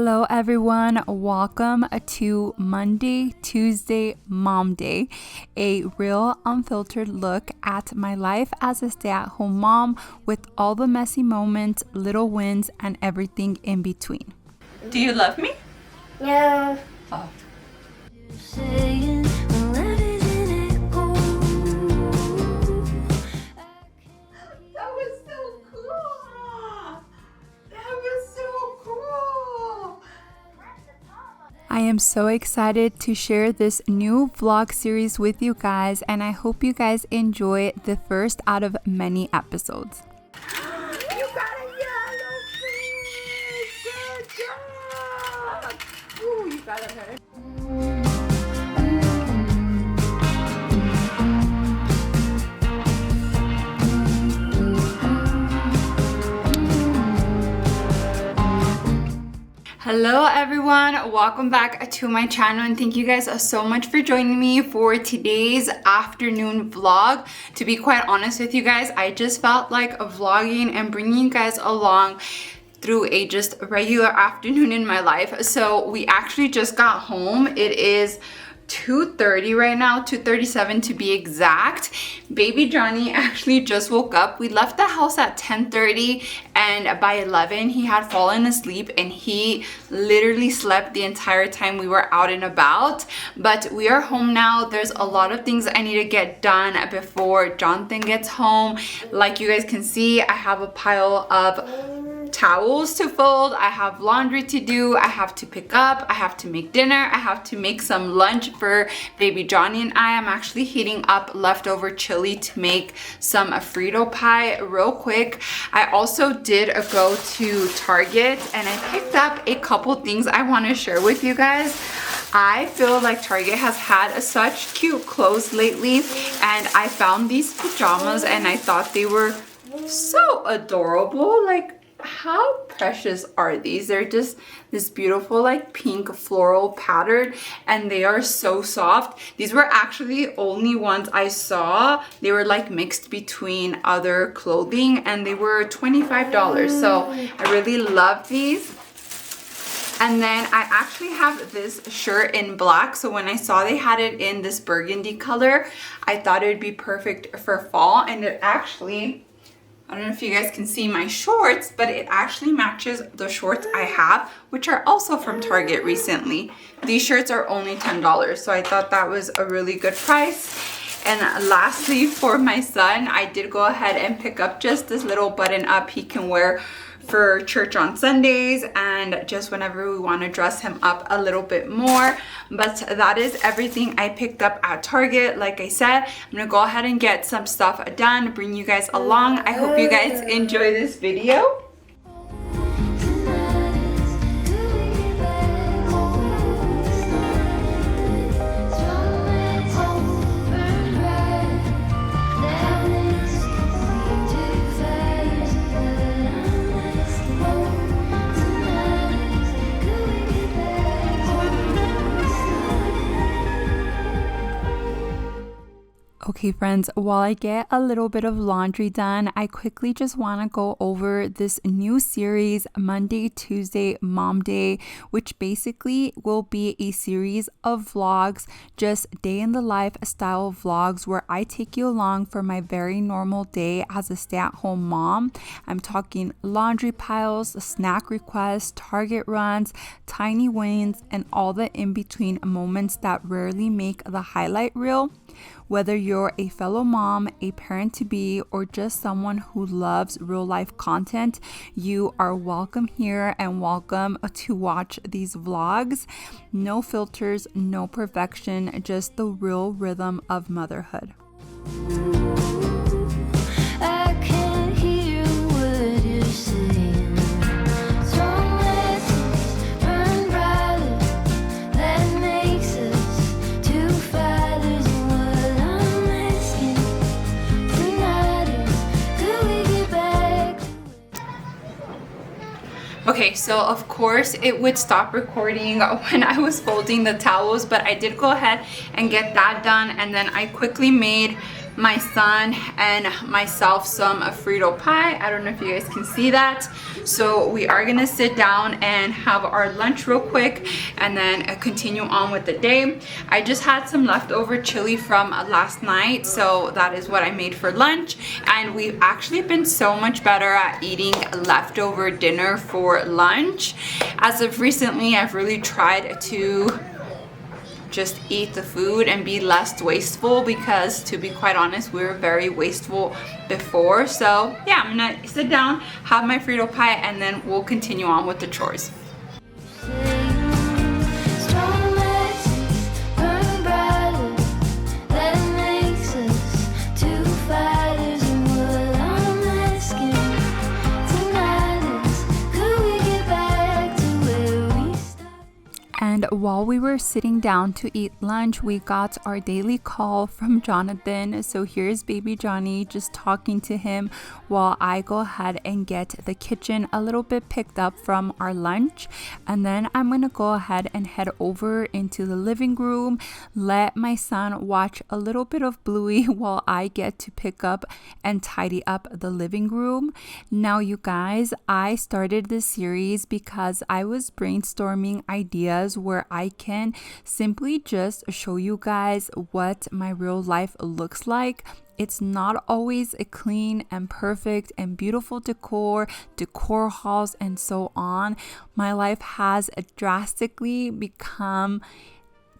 Hello everyone, welcome to Monday, Tuesday, Mom Day, a real unfiltered look at my life as a stay-at-home mom with all the messy moments, little wins, and everything in between. Do you love me? No. Oh. I am so excited to share this new vlog series with you guys, and I hope you guys enjoy the first out of many episodes. You got a yellow fish! Good job! Ooh, you got it better. Hello everyone, welcome back to my channel, and thank you guys so much for joining me for today's afternoon vlog. To be quite honest with you guys, I just felt like vlogging and bringing you guys along through a just regular afternoon in my life. So we actually just got home. It is 2:30 right now, 2:37 to be exact. Baby Johnny actually just woke up. We left the house at 10:30, and by 11 he had fallen asleep, and he literally slept the entire time we were out and about. But we are home now. There's a lot of things I need to get done before Jonathan gets home. Like you guys can see, I have a pile of towels to fold, I have laundry to do, I have to pick up, I have to make dinner, I have to make some lunch for baby Johnny and I. am actually heating up leftover chili to make some Frito pie real quick. I also did go to Target and I picked up a couple things I want to share with you guys. I feel like Target has had such cute clothes lately, and I found these pajamas and I thought they were so adorable. Like, how precious are these? They're just this beautiful like pink floral pattern, and they are so soft. These were actually the only ones I saw. They were like mixed between other clothing, and they were $25. So I really love these. And then I actually have this shirt in black. So when I saw they had it in this burgundy color, I thought it would be perfect for fall. And it actually, I don't know if you guys can see my shorts, but it actually matches the shorts I have, which are also from Target recently. These shirts are only $10, so I thought that was a really good price. And lastly, for my son, I did go ahead and pick up just this little button up he can wear for church on Sundays, and just whenever we want to dress him up a little bit more. But that is everything I picked up at Target. Like I said, I'm gonna go ahead and get some stuff done, bring you guys along. I hope you guys enjoy this video. Okay friends, while I get a little bit of laundry done, I quickly just want to go over this new series, Monday, Tuesday, Mom Day, which basically will be a series of vlogs, just day in the life style vlogs where I take you along for my very normal day as a stay-at-home mom. I'm talking laundry piles, snack requests, Target runs, tiny wins, and all the in-between moments that rarely make the highlight reel. Whether you're a fellow mom, a parent-to-be, or just someone who loves real-life content, you are welcome here and welcome to watch these vlogs. No filters, no perfection, just the real rhythm of motherhood. Okay, so of course it would stop recording when I was folding the towels, but I did go ahead and get that done, and then I quickly made my son and myself some Frito pie. I don't know if you guys can see that. So we are gonna sit down and have our lunch real quick and then continue on with the day. I just had some leftover chili from last night, so that is what I made for lunch. And we've actually been so much better at eating leftover dinner for lunch. As of recently, I've really tried to just eat the food and be less wasteful, because to be quite honest, we were very wasteful before. So yeah, I'm gonna sit down, have my Frito pie, and then we'll continue on with the chores. And while we were sitting down to eat lunch, we got our daily call from Jonathan. So here's baby Johnny, just talking to him while I go ahead and get the kitchen a little bit picked up from our lunch. And then I'm gonna go ahead and head over into the living room, let my son watch a little bit of Bluey while I get to pick up and tidy up the living room. Now you guys, I started this series because I was brainstorming ideas where I can simply just show you guys what my real life looks like. It's not always a clean and perfect and beautiful decor hauls and so on. My life has drastically become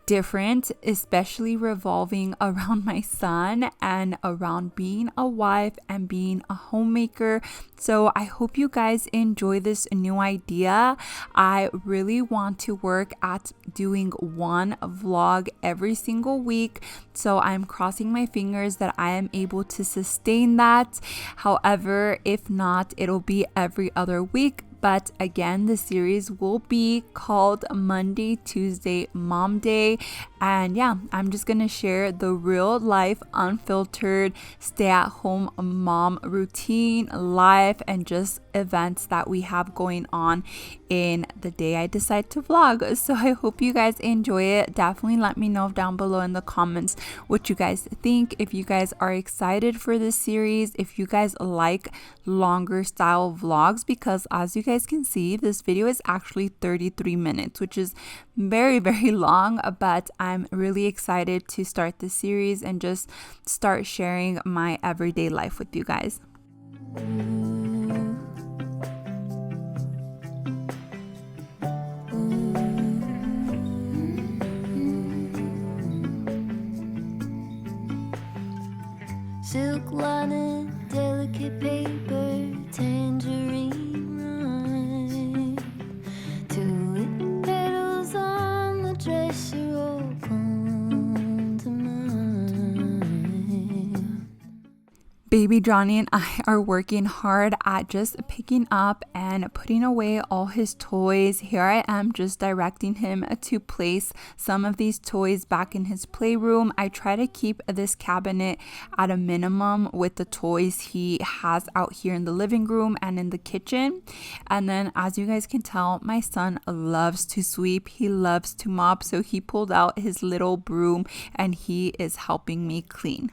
different, especially revolving around my son and around being a wife and being a homemaker. So I hope you guys enjoy this new idea. I really want to work at doing one vlog every single week. So I'm crossing my fingers that I am able to sustain that. However, if not, it'll be every other week. But again, the series will be called Monday, Tuesday, Mom Day. And yeah, I'm just gonna share the real life, unfiltered, stay-at-home mom routine, life, and just events that we have going on in the day I decide to vlog. So I hope you guys enjoy it. Definitely let me know down below in the comments what you guys think. If you guys are excited for this series, if you guys like longer style vlogs, because as you guys can see, this video is actually 33 minutes, which is very, very long, but I'm really excited to start this series and just start sharing my everyday life with you guys. Silk lining, delicate paper, tangerine rind, tulip petals on the dresser all come to mind. Baby Johnny and I are working hard at just picking up and putting away all his toys. Here I am just directing him to place some of these toys back in his playroom. I try to keep this cabinet at a minimum with the toys he has out here in the living room and in the kitchen. And then as you guys can tell, my son loves to sweep. He loves to mop. So he pulled out his little broom and he is helping me clean.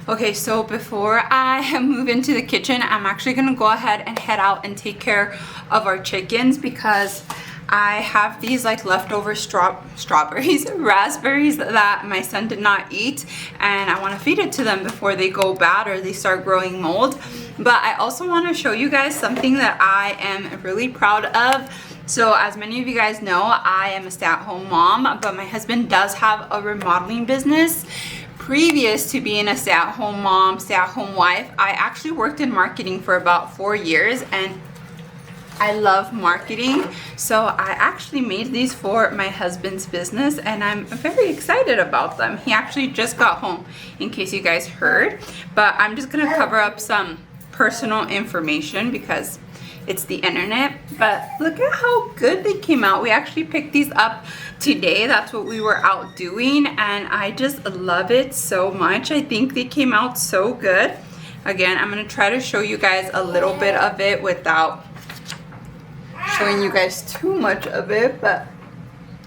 Okay, so before I move into the kitchen, I'm actually gonna go ahead and head out and take care of our chickens, because I have these like leftover strawberries, raspberries that my son did not eat, and I want to feed it to them before they go bad or they start growing mold. But I also want to show you guys something that I am really proud of. So as many of you guys know, I am a stay-at-home mom, but my husband does have a remodeling business. Previous to being a stay-at-home mom, stay-at-home wife, I actually worked in marketing for about 4 years, and I love marketing. So I actually made these for my husband's business, and I'm very excited about them. He actually just got home, in case you guys heard. But I'm just gonna cover up some personal information because it's the internet. But look at how good they came out. We actually picked these up today. That's what we were out doing, and I just love it so much. I think they came out so good. Again, I'm gonna try to show you guys a little bit of it without showing you guys too much of it, but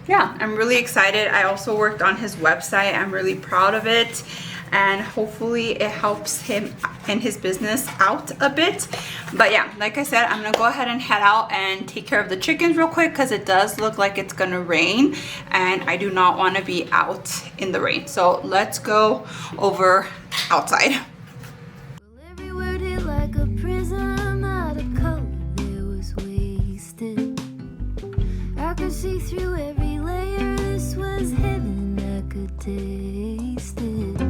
yeah, I'm really excited. I also worked on his website. I'm really proud of it, and hopefully it helps him and his business out a bit. But yeah, like I said, I'm gonna go ahead and head out and take care of the chickens real quick because it does look like it's gonna rain and I do not want to be out in the rain. So let's go over outside. Every word hit like a prism out of color that was wasted. I could see through every layer. This was heaven, I could taste it.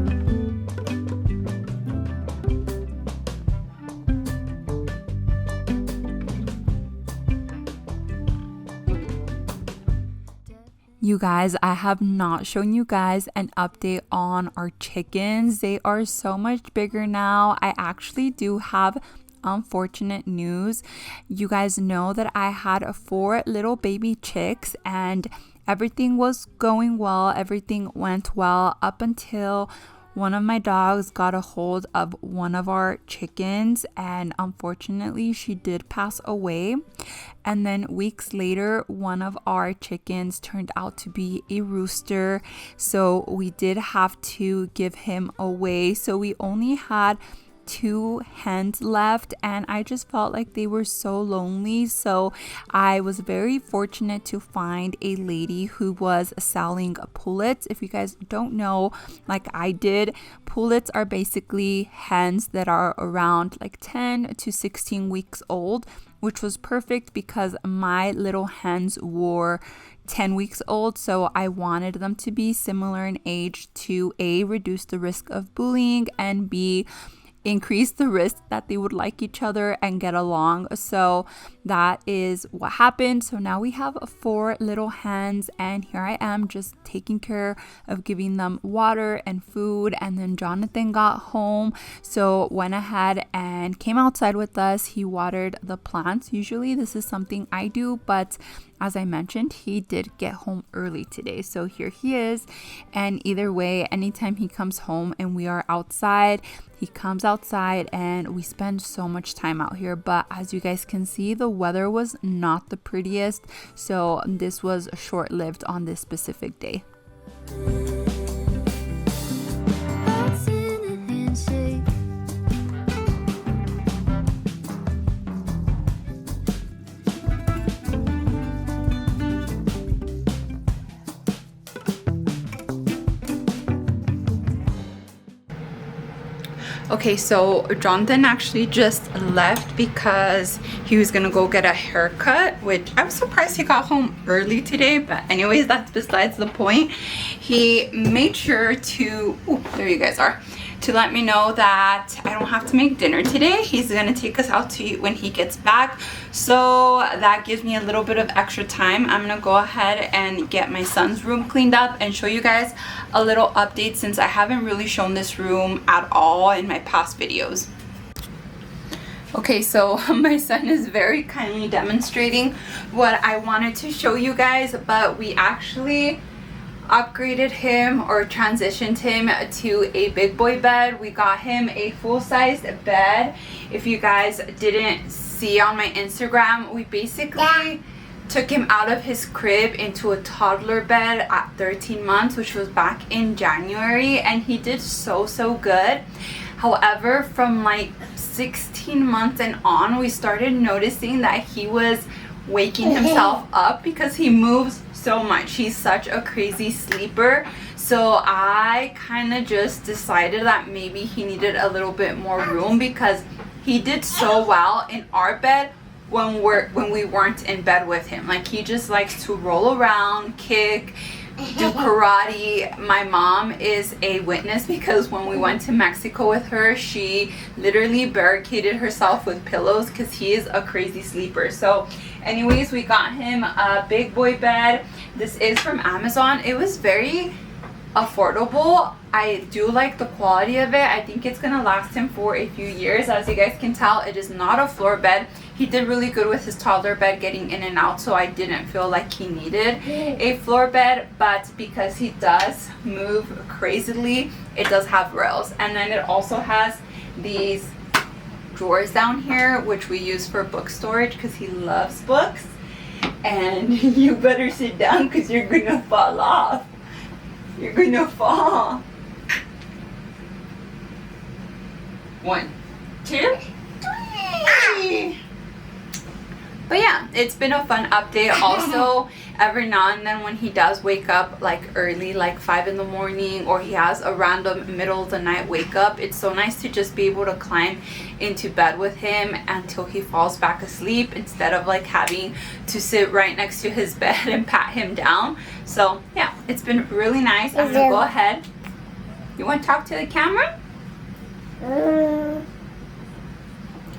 You guys, I have not shown you guys an update on our chickens. They are so much bigger now. I actually do have unfortunate news. You guys know that I had 4 little baby chicks and everything was going well. Everything went well up until one of my dogs got a hold of one of our chickens, and unfortunately she did pass away. And then weeks later, one of our chickens turned out to be a rooster, so we did have to give him away. So we only had 2 hens left, and I just felt like they were so lonely. So I was very fortunate to find a lady who was selling pullets. If you guys don't know, like I did, pullets are basically hens that are around like 10 to 16 weeks old, which was perfect because my little hens were 10 weeks old, so I wanted them to be similar in age to A, reduce the risk of bullying, and B, increase the risk that they would like each other and get along. So that is what happened. So now we have 4 little hens, and here I am just taking care of giving them water and food. And then Jonathan got home, so went ahead and came outside with us. He watered the plants. Usually this is something I do, but as I mentioned, he did get home early today, so here he is. And either way, anytime he comes home and we are outside, he comes outside and we spend so much time out here. But as you guys can see, the weather was not the prettiest, so this was short-lived on this specific day. Hearts in a handshake. Okay, so Jonathan actually just left because he was gonna go get a haircut, which I'm surprised he got home early today, but anyways, that's besides the point. He made sure to, there you guys are, to let me know that I don't have to make dinner today. He's gonna take us out to eat when he gets back, so that gives me a little bit of extra time. I'm gonna go ahead and get my son's room cleaned up and show you guys a little update, since I haven't really shown this room at all in my past videos. Okay, so my son is very kindly demonstrating what I wanted to show you guys, but we actually upgraded him or transitioned him to a big boy bed. We got him a full-sized bed. If you guys didn't see on my Instagram, we basically took him out of his crib into a toddler bed at 13 months, which was back in January, and he did so good. However, from like 16 months and on, we started noticing that he was waking himself up because he moves so much. He's such a crazy sleeper. So I kind of just decided that maybe he needed a little bit more room, because he did so well in our bed when we weren't in bed with him. Like, he just likes to roll around, kick, do karate. My mom is a witness because when we went to Mexico with her, she literally barricaded herself with pillows because he is a crazy sleeper. So anyways, we got him a big boy bed. This is from Amazon. It was very affordable. I do like the quality of it. I think it's gonna last him for a few years. As you guys can tell, it is not a floor bed. He did really good with his toddler bed getting in and out, so I didn't feel like he needed a floor bed. But because he does move crazily, it does have rails. And then it also has these drawers down here, which we use for book storage because he loves books. And you better sit down because you're gonna fall off. You're gonna fall. 1, 2, 3. But yeah, it's been a fun update. Also, every now and then when he does wake up like early, like 5 in the morning, or he has a random middle of the night wake up, it's so nice to just be able to climb into bed with him until he falls back asleep, instead of like having to sit right next to his bed and pat him down. So yeah, it's been really nice. I'm gonna go ahead. You want to talk to the camera?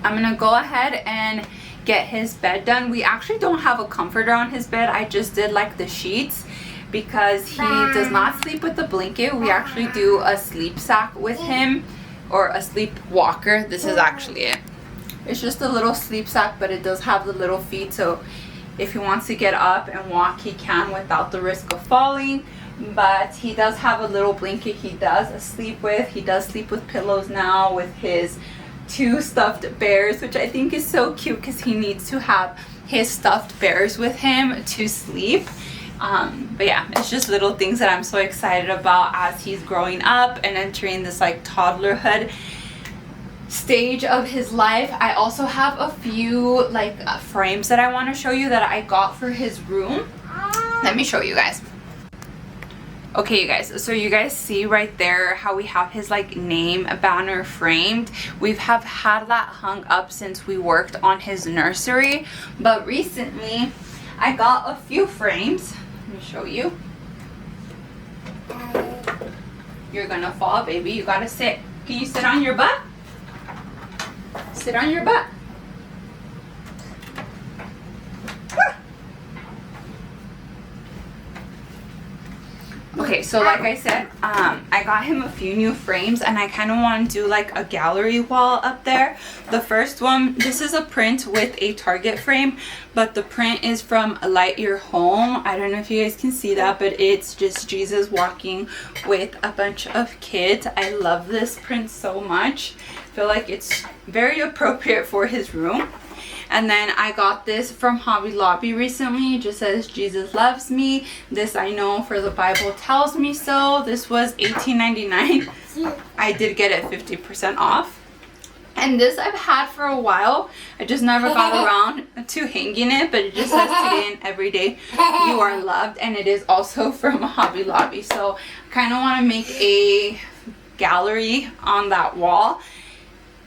I'm gonna go ahead and get his bed done. We actually don't have a comforter on his bed. I just did like the sheets because he does not sleep with the blanket. We actually do a sleep sack with him, or a sleep walker. This is actually it. It's just a little sleep sack, but it does have the little feet, so if he wants to get up and walk, he can without the risk of falling. But he does have a little blanket he does sleep with. He does sleep with pillows now, with his 2 stuffed bears, which I think is so cute because he needs to have his stuffed bears with him to sleep. But yeah, it's just little things that I'm so excited about as he's growing up and entering this like toddlerhood stage of his life. I also have a few like frames that I want to show you that I got for his room. Let me show you guys. Okay, you guys, so you guys see right there how we have his like name banner framed. We've had that hung up since we worked on his nursery, but recently I got a few frames. Let me show you. You're gonna fall, baby. You gotta sit. Can you sit on your butt? Sit on your butt. Okay, so like I said, I got him a few new frames, and I kind of want to do like a gallery wall up there. The first one, this is a print with a Target frame, but the print is from Light Your Home. I don't know if you guys can see that, but it's just Jesus walking with a bunch of kids. I love this print so much. I feel like it's very appropriate for his room. And then I got this from Hobby Lobby recently. It just says Jesus loves me. This I know, for the Bible tells me so. This was $18.99. I did get it 50% off. And this I've had for a while. I just never got around to hanging it, but it just says today and every day you are loved. And it is also from Hobby Lobby. So I kind of want to make a gallery on that wall.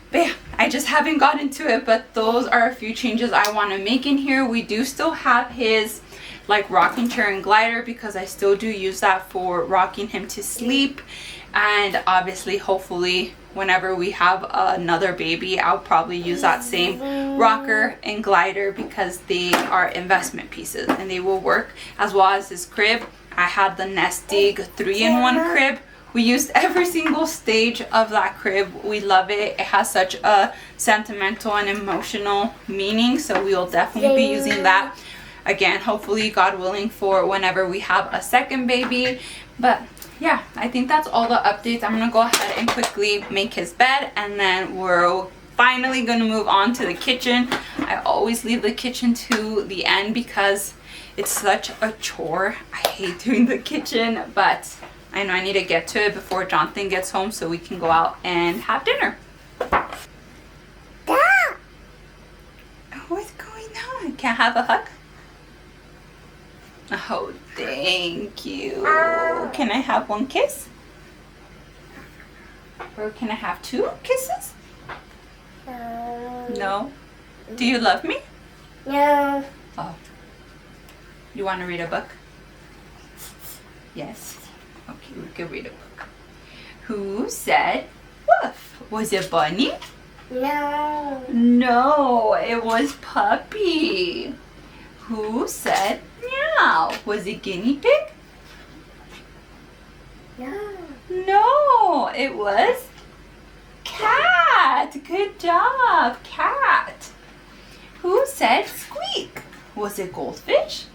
But yeah, I just haven't gotten to it, but those are a few changes I want to make in here. We do still have his like rocking chair and glider because I still do use that for rocking him to sleep. And obviously, hopefully, whenever we have another baby, I'll probably use that same rocker and glider because they are investment pieces and they will work, as well as his crib. I had the Nestig 3-in-1 crib. We used every single stage of that crib. We love it. It has such a sentimental and emotional meaning, so we will definitely be using that again, hopefully, God willing, for whenever we have a second baby. But yeah, I think that's all the updates. I'm gonna go ahead and quickly make his bed, and then we're finally gonna move on to the kitchen. I always leave the kitchen to the end because it's such a chore. I hate doing the kitchen, but I know I need to get to it before Jonathan gets home so we can go out and have dinner. What's going on? Can't have a hug? Oh, thank you. Can I have 1 kiss? Or can I have 2 kisses? No? Do you love me? No. Oh. You want to read a book? Yes. Okay, we can read a book. Who said woof? Was it Bunny? No. No, it was Puppy. Who said meow? Was it Guinea Pig? No. No, it was Cat. Good job, Cat. Who said squeak? Was it Goldfish?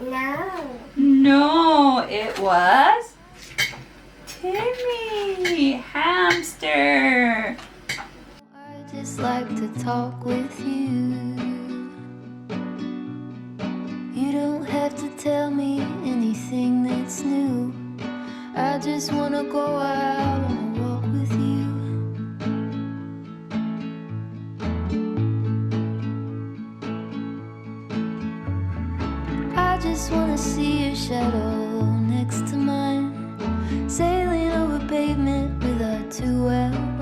No. No, it was Timmy, hamster. just like to talk with you. You don't have to tell me anything that's new. I just wanna go out on a walk with you. I just wanna see your shadow next to mine, sailing over pavement with our 2 outlines.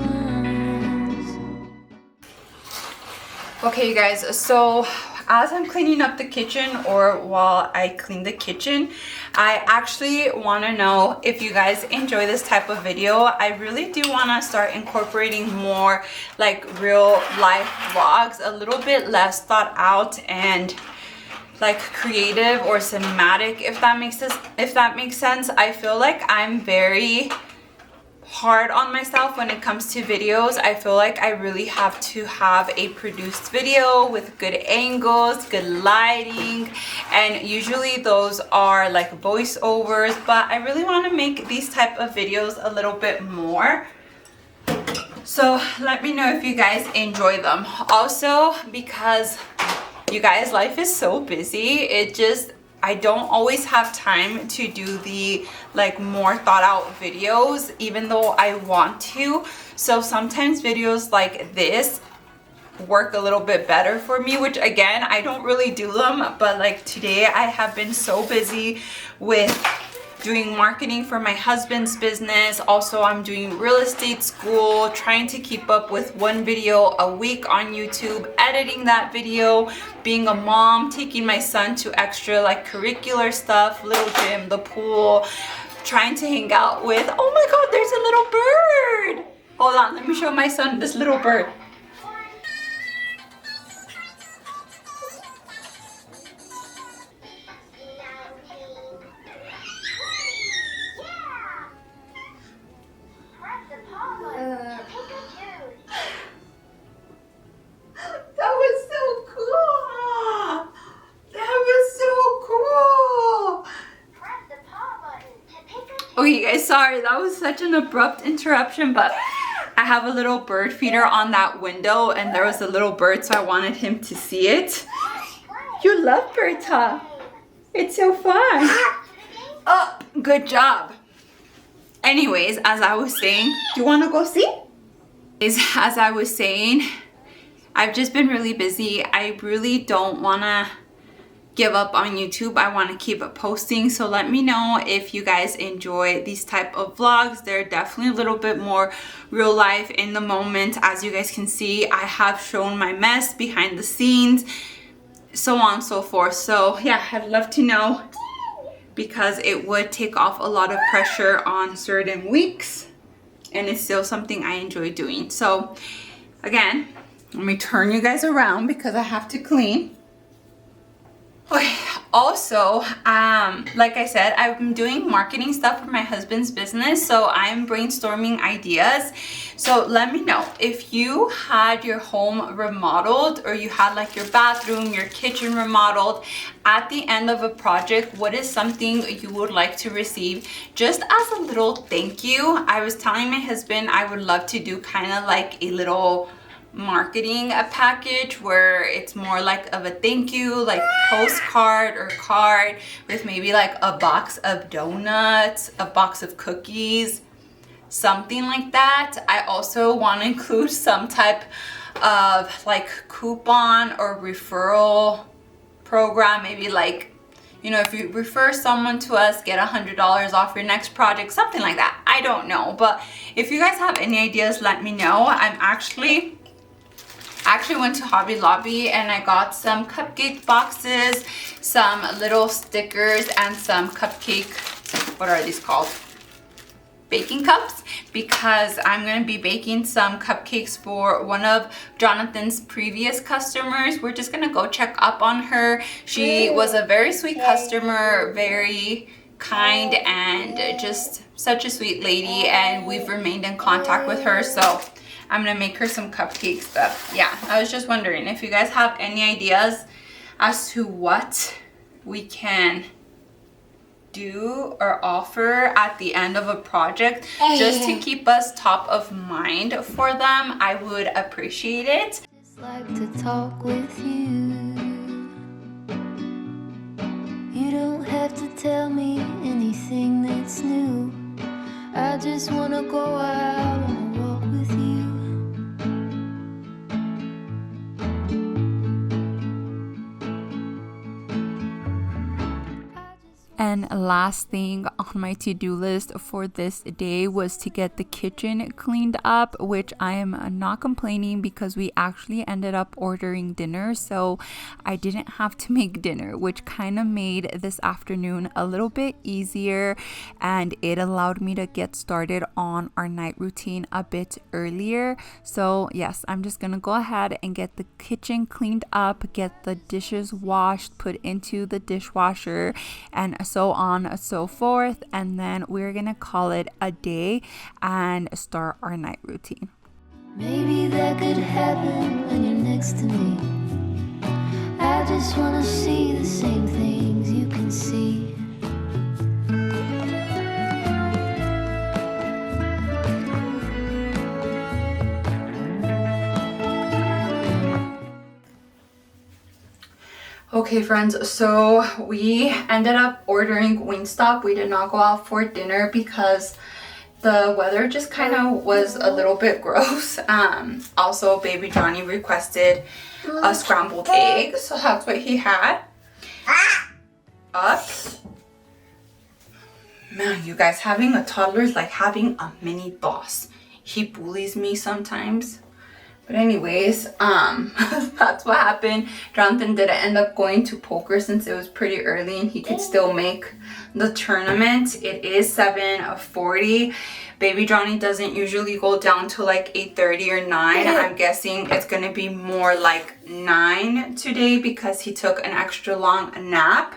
Okay, you guys, so as I'm cleaning up the kitchen, or while I clean the kitchen, I actually want to know if you guys enjoy this type of video. I really do want to start incorporating more like real life vlogs, a little bit less thought out and like creative or cinematic, if that makes sense. I feel like I'm very hard on myself when it comes to videos. I feel like I really have to have a produced video with good angles, good lighting, and usually those are like voiceovers, but I really want to make these type of videos a little bit more. So let me know if you guys enjoy them. Also, because you guys, life is so busy, I don't always have time to do the like more thought out videos, even though I want to. So sometimes videos like this work a little bit better for me, which again, I don't really do them, but like today I have been so busy with doing marketing for my husband's business. Also, I'm doing real estate school, trying to keep up with 1 video a week on YouTube, editing that video, being a mom, taking my son to extra like curricular stuff, little gym, the pool, trying to hang out with, oh my God, there's a little bird. Hold on, let me show my son this little bird. Okay, guys, sorry, that was such an abrupt interruption, but I have a little bird feeder on that window and there was a little bird, so I wanted him to see it. You love birds, huh? It's so fun. Oh, good job. Anyways, as I was saying, do you want to go see? As I was saying, I've just been really busy. I really don't want to give up on YouTube. I want to keep it posting. So let me know if you guys enjoy these type of vlogs. They're definitely a little bit more real life, in the moment. As you guys can see, I have shown my mess behind the scenes, so on and so forth. So yeah, I'd love to know, because it would take off a lot of pressure on certain weeks, and it's still something I enjoy doing. So again, let me turn you guys around because I have to clean. Okay, also, like I said, I'm doing marketing stuff for my husband's business, so I'm brainstorming ideas. So let me know if you had your home remodeled, or you had like your bathroom, your kitchen remodeled. At the end of a project, what is something you would like to receive just as a little thank you? I was telling my husband I would love to do kind of like a little marketing package where it's more like of a thank you, like postcard or card with maybe like a box of donuts, a box of cookies, something like that. I also want to include some type of like coupon or referral program, maybe like, you know, if you refer someone to us, get $100 off your next project, something like that. I don't know, but if you guys have any ideas, let me know. I actually went to Hobby Lobby and I got some cupcake boxes, some little stickers, and some cupcake, what are these called? Baking cups, because I'm going to be baking some cupcakes for one of Jonathan's previous customers. We're just going to go check up on her. She was a very sweet customer, very kind, and just such a sweet lady, and we've remained in contact with her. So I'm gonna make her some cupcakes. But yeah, I was just wondering if you guys have any ideas as to what we can do or offer at the end of a project just to keep us top of mind for them, I would appreciate it. Just like to talk with you. You don't have to tell me anything that's new. I just wanna go out on a walk with you. And last thing on my to-do list for this day was to get the kitchen cleaned up, which I am not complaining because we actually ended up ordering dinner, so I didn't have to make dinner, which kind of made this afternoon a little bit easier, and it allowed me to get started on our night routine a bit earlier. So yes, I'm just gonna go ahead and get the kitchen cleaned up, get the dishes washed, put into the dishwasher, and so on and so forth, and then we're gonna call it a day and start our night routine. Maybe that could happen when you're next to me. I just wanna see the same things you can see. Okay friends, so we ended up ordering Wingstop. We did not go out for dinner because the weather just kind of was a little bit gross. Also, baby Johnny requested a scrambled egg, so that's what he had. Man, you guys, having a toddler is like having a mini boss. He bullies me sometimes. But anyways, that's what happened. Jonathan didn't end up going to poker since it was pretty early and he could still make the tournament. It is 7:40. Baby Johnny doesn't usually go down to like 8:30 or 9. I'm guessing it's gonna be more like 9 today because he took an extra long nap.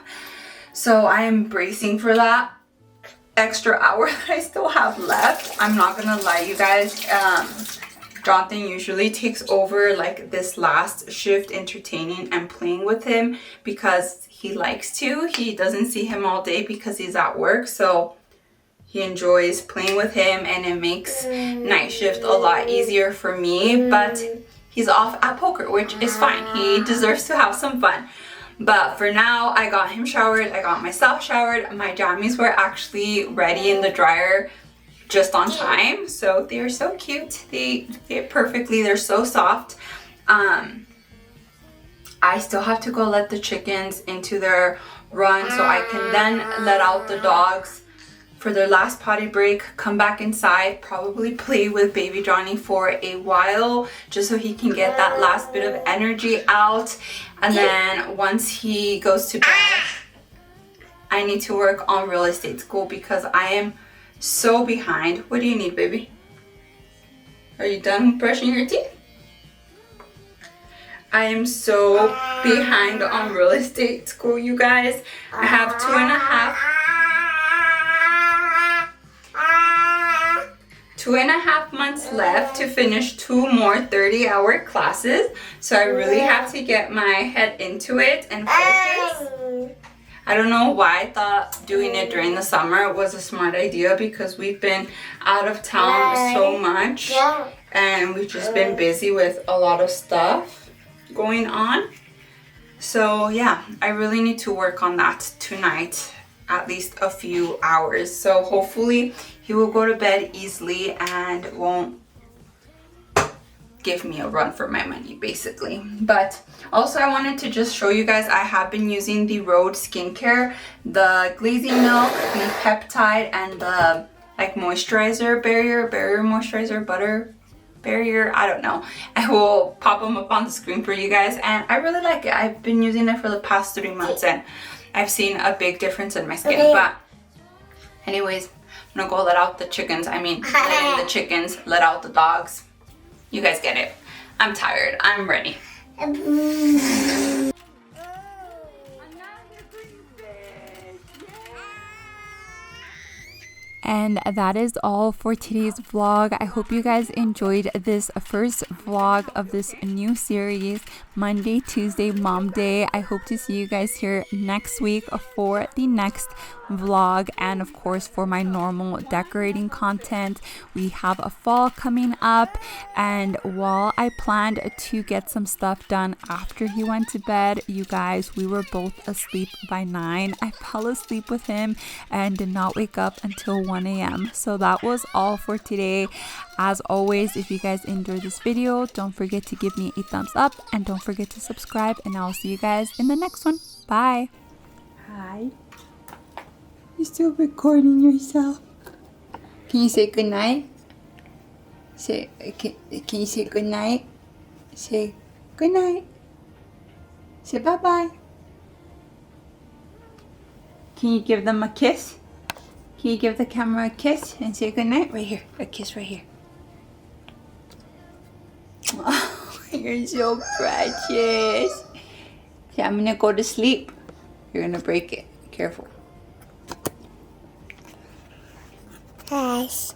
So I am bracing for that extra hour that I still have left. I'm not gonna lie, you guys. Jonathan usually takes over like this last shift, entertaining and playing with him because he likes to. He doesn't see him all day because he's at work, so he enjoys playing with him and it makes night shift a lot easier for me. But he's off at poker, which is fine. He deserves to have some fun. But for now, I got him showered, I got myself showered. My jammies were actually ready in the dryer just on time, so they're so cute. They fit perfectly. They're so soft. I still have to go let the chickens into their run so I can then let out the dogs for their last potty break, come back inside, probably play with baby Johnny for a while just so he can get that last bit of energy out. And then once he goes to bed, I need to work on real estate school because I am so behind. What do you need, baby? Are you done brushing your teeth? I am so behind on real estate school, you guys. I have 2.5 months left to finish 2 more 30-hour classes. So I really have to get my head into it and focus. I don't know why I thought doing it during the summer was a smart idea because we've been out of town so much and we've just been busy with a lot of stuff going on. So yeah, I really need to work on that tonight, at least a few hours. So hopefully he will go to bed easily and won't give me a run for my money, basically. But also I wanted to just show you guys, I have been using the Rhode skincare, the glazing milk, the peptide, and the like moisturizer, barrier moisturizer, butter barrier, I don't know. I will pop them up on the screen for you guys, and I really like it. I've been using it for the past 3 months and I've seen a big difference in my skin. But anyways, I'm gonna go let out the chickens. I mean, letting the chickens let out the dogs. You guys get it. I'm tired. I'm ready. And that is all for today's vlog. I hope you guys enjoyed this first vlog of this new series, Monday, Tuesday, Mom Day. I hope to see you guys here next week for the next vlog, and of course for my normal decorating content. We have a fall coming up, and while I planned to get some stuff done after he went to bed, you guys, we were both asleep by 9. I fell asleep with him and did not wake up until 1 a.m. So that was all for today. As always, if you guys enjoyed this video, don't forget to give me a thumbs up and don't forget to subscribe, and I'll see you guys in the next one. Bye. Hi. You're still recording yourself. Can you say goodnight? Say, can you say goodnight? Say goodnight. Say bye-bye. Can you give them a kiss? Can you give the camera a kiss and say goodnight? Right here. A kiss right here. Oh, you're so precious. Say, I'm gonna go to sleep. You're gonna break it. Careful. Yes.